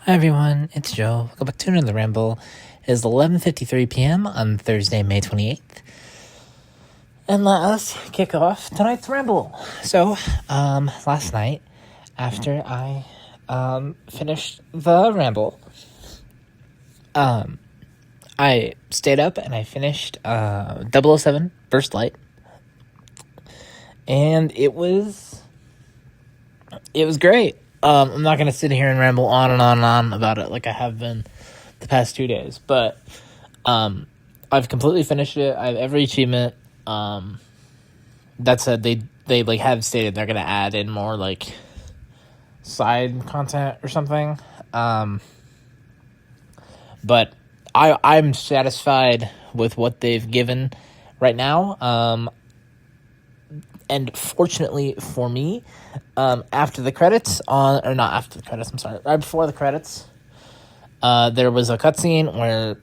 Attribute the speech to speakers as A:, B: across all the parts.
A: Hi everyone, it's Joe. Welcome back to another ramble. It is 11:53 p.m. on Thursday, May 28th. And let us kick off tonight's ramble. So, last night, after I finished the ramble, I stayed up and I finished 007 First Light. And it was great. I'm not going to sit here and ramble on and on and on about it like I have been the past 2 days, but I've completely finished it. I have every achievement. That said, they like have stated they're going to add in more like side content or something. But I'm satisfied with what they've given right now. And fortunately for me, after the credits right before the credits, there was a cutscene where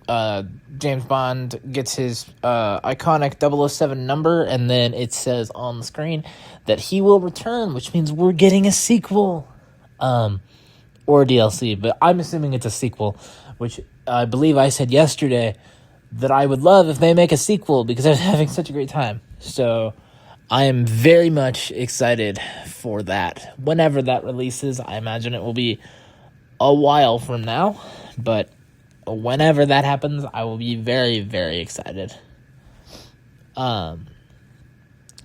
A: James Bond gets his iconic 007 number, and then it says on the screen that he will return, which means we're getting a sequel, or DLC, but I'm assuming it's a sequel, which I believe I said yesterday that I would love if they make a sequel because I was having such a great time. So I am very much excited for that. Whenever that releases, I imagine it will be a while from now, but whenever that happens, I will be very, very excited. So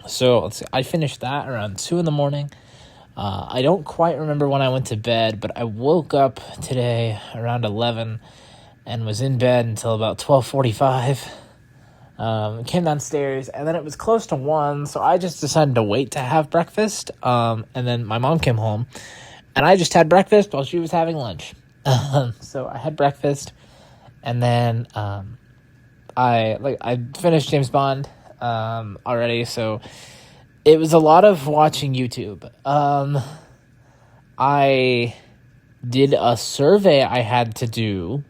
A: let's see. I finished that around 2 a.m. I don't quite remember when I went to bed, but I woke up today around 11 and was in bed until about 12:45. Came downstairs, and then it was close to 1, so I just decided to wait to have breakfast, and then my mom came home, and I just had breakfast while she was having lunch. So I had breakfast, and then I finished James Bond already, so it was a lot of watching YouTube. I did a survey I had to do,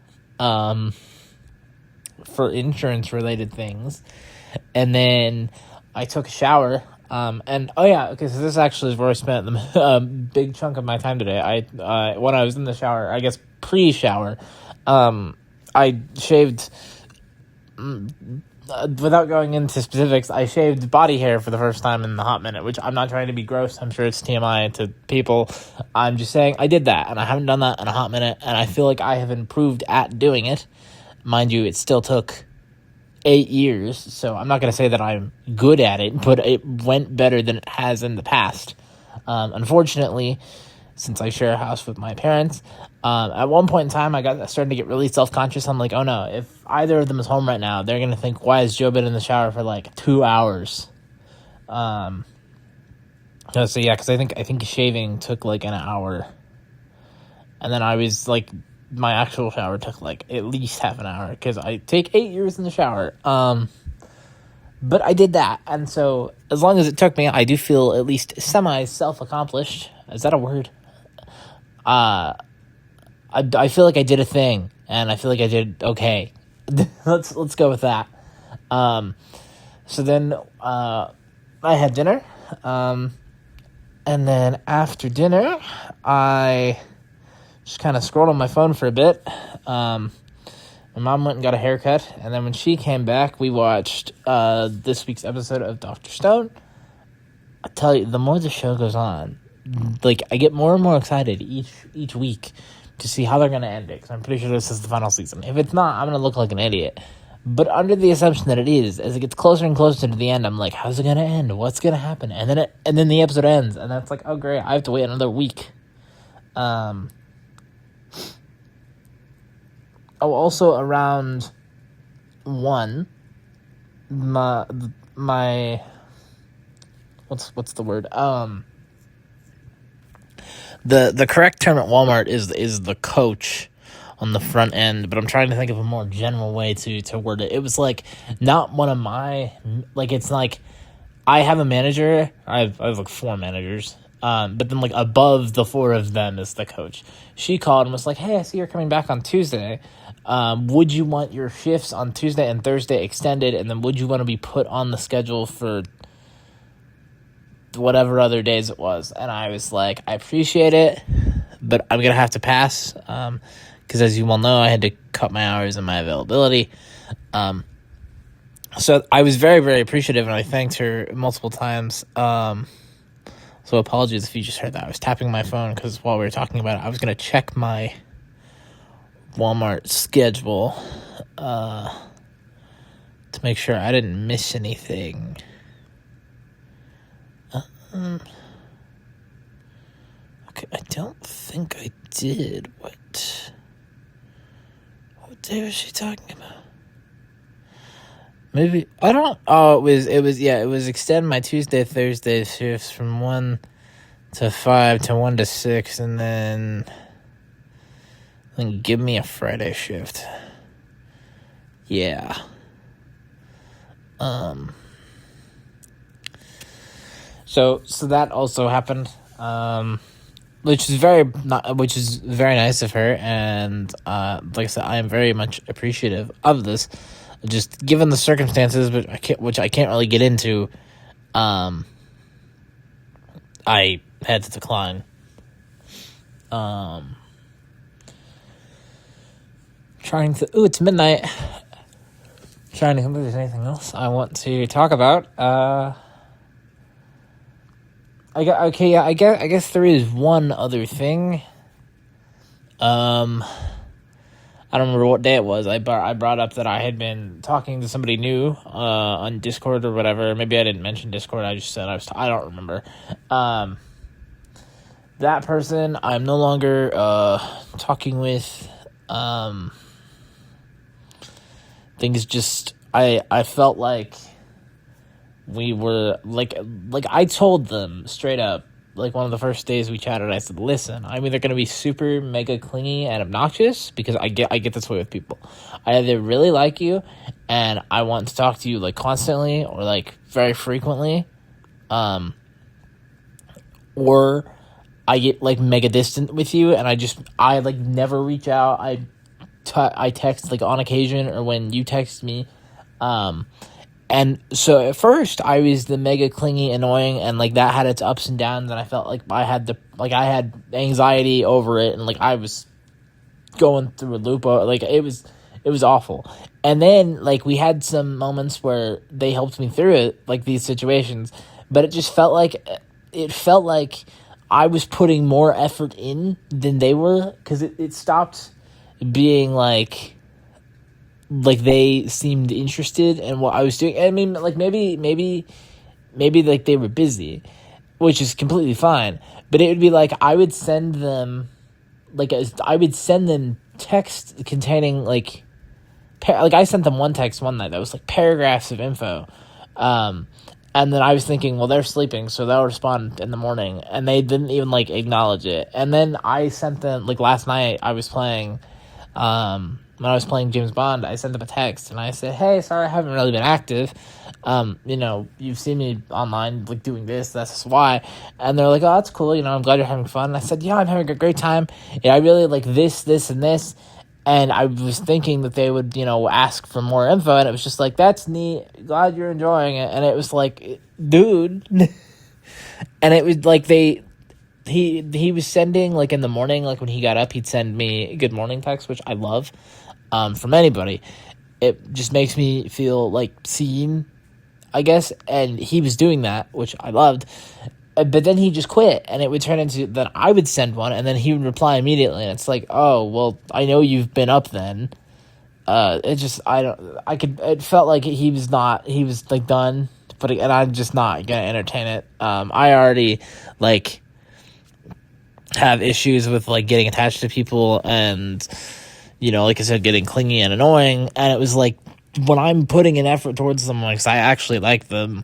A: for insurance-related things, and then I took a shower, and so this actually is where I spent the big chunk of my time today. When I was in the shower, I guess pre-shower, I shaved, without going into specifics, I shaved body hair for the first time in a hot minute, which I'm not trying to be gross. I'm sure it's TMI to people. I'm just saying I did that, and I haven't done that in a hot minute, and I feel like I have improved at doing it. Mind you, it still took 8 years, so I'm not going to say that I'm good at it, but it went better than it has in the past. Unfortunately, since I share a house with my parents, at one point in time, I started to get really self-conscious. I'm like, oh no, if either of them is home right now, they're going to think, why has Joe been in the shower for like 2 hours? So yeah, because I think shaving took like an hour, and then I was like, my actual shower took like at least half an hour because I take 8 years in the shower. But I did that, and so as long as it took me, I do feel at least semi self-accomplished. Is that a word? I feel like I did a thing, and I feel like I did okay. Let's go with that. So then I had dinner, and then after dinner, I just kind of scrolled on my phone for a bit. My mom went and got a haircut, and then when she came back, we watched this week's episode of Dr. Stone. I tell you, the more the show goes on, like, I get more and more excited each week to see how they're going to end it, because I'm pretty sure this is the final season. If it's not, I'm going to look like an idiot. But under the assumption that it is, as it gets closer and closer to the end, I'm like, how's it going to end? What's going to happen? And then the episode ends, and that's like, oh great, I have to wait another week. Also around 1, my what's the word? The correct term at Walmart is the coach on the front end, but I'm trying to think of a more general way to word it. It was like not one of my, like, it's like I have a manager. I have like 4 managers. But then like above the 4 of them is the coach. She called and was like, hey, I see you're coming back on Tuesday. Would you want your shifts on Tuesday and Thursday extended, and then would you want to be put on the schedule for whatever other days it was? And I was like, I appreciate it, but I'm gonna have to pass because, as you well know, I had to cut my hours and my availability. So I was very, very appreciative, and I thanked her multiple times. So apologies if you just heard that. I was tapping my phone because while we were talking about it, I was going to check my Walmart schedule to make sure I didn't miss anything. Okay, I don't think I did. What day was she talking about? Maybe I don't. Oh, it was extend my Tuesday, Thursday shifts from 1 to 5 to 1 to 6, and then give me a Friday shift. Yeah. So that also happened. Which is very nice of her, and like I said, I am very much appreciative of this. Just given the circumstances, which I can't really get into, I had to decline. It's midnight. Trying to think if there's anything else I want to talk about. I guess there is one other thing. I don't remember what day it was. I brought up that I had been talking to somebody new on Discord or whatever. Maybe I didn't mention Discord. I just said I don't remember. That person I'm no longer talking with. Things just I felt like we were like I told them straight up, like one of the first days we chatted, I said, listen, I'm either going to be super mega clingy and obnoxious because I get this way with people. I either really like you and I want to talk to you like constantly or like very frequently, or I get like mega distant with you and I like never reach out. I text like on occasion or when you text me, and so at first I was the mega clingy, annoying, and like that had its ups and downs, and I felt like I had anxiety over it, and like I was going through a loop. Like it was awful. And then like we had some moments where they helped me through it, like these situations, but it just felt like I was putting more effort in than they were, because it stopped being like they seemed interested in what I was doing. I mean, like maybe like they were busy, which is completely fine. But it would be like I would send them text containing like I sent them one text one night that was like paragraphs of info, and then I was thinking, well, they're sleeping, so they'll respond in the morning, and they didn't even like acknowledge it. And then I sent them like last night I was playing. When I was playing James Bond, I sent them a text and I said, hey, sorry, I haven't really been active. You've seen me online, like doing this, that's why. And they're like, oh, that's cool. I'm glad you're having fun. And I said, yeah, I'm having a great time. Yeah, I really like this, and this. And I was thinking that they would, ask for more info. And it was just like, that's neat. Glad you're enjoying it. And it was like, dude. And it was like he was sending, like in the morning, like when he got up, he'd send me good morning text, which I love. From anybody, it just makes me feel like seen, I guess. And he was doing that, which I loved. But then he just quit, and it would turn into that I would send one, and then he would reply immediately. And it's like, oh, well, I know you've been up then. It felt like he was like done, and I'm just not gonna entertain it. I already like have issues with like getting attached to people, and like I said, getting clingy and annoying. And it was like when I'm putting an effort towards someone because I actually like them,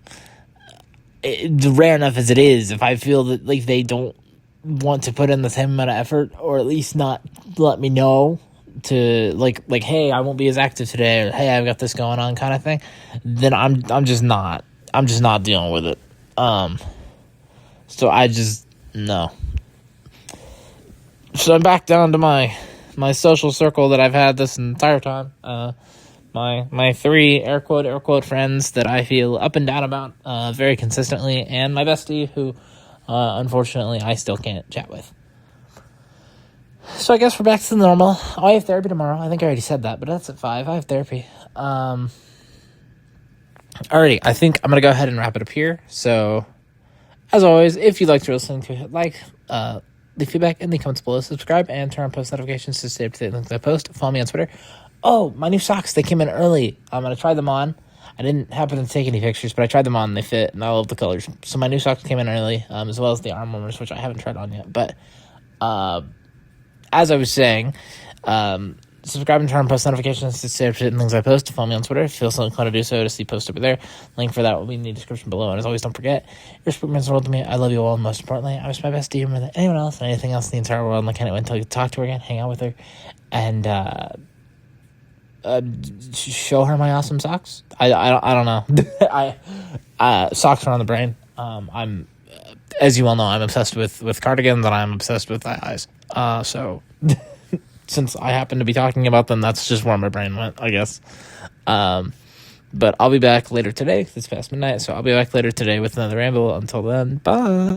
A: rare enough as it is, if I feel that like they don't want to put in the same amount of effort, or at least not let me know to like hey, I won't be as active today, or hey, I've got this going on, kind of thing, then I'm just not dealing with it. So I just no. So I'm back down to my social circle that I've had this entire time. My three air quote friends that I feel up and down about very consistently, and my bestie who unfortunately I still can't chat with. So I guess we're back to the normal. Oh, I have therapy tomorrow. I think I already said that, but that's at 5. I have therapy. Alrighty, I think I'm going to go ahead and wrap it up here. So, as always, if you'd like to listen to it, leave feedback in the comments below, subscribe, and turn on post notifications to stay up to date with I post. Follow me on Twitter. Oh, my new socks, they came in early. I'm going to try them on. I didn't happen to take any pictures, but I tried them on, and they fit, and I love the colors. So my new socks came in early, as well as the arm warmers, which I haven't tried on yet. But as I was saying, subscribe and turn on post notifications to stay up to date with things I post. Follow me on Twitter if you feel so inclined to do so to see posts over there. Link for that will be in the description below. And as always, don't forget, your support means the world to me. I love you all, and most importantly, I wish my best to you more than anyone else and anything else in the entire world. And I can't wait until you talk to her again, hang out with her, and show her my awesome socks. I don't know. Socks are on the brain. I'm, as you all know, I'm obsessed with cardigans, and I'm obsessed with eyes. So since I happen to be talking about them, that's just where my brain went, I guess. But I'll be back later today. It's past midnight, so I'll be back later today with another ramble. Until then, bye.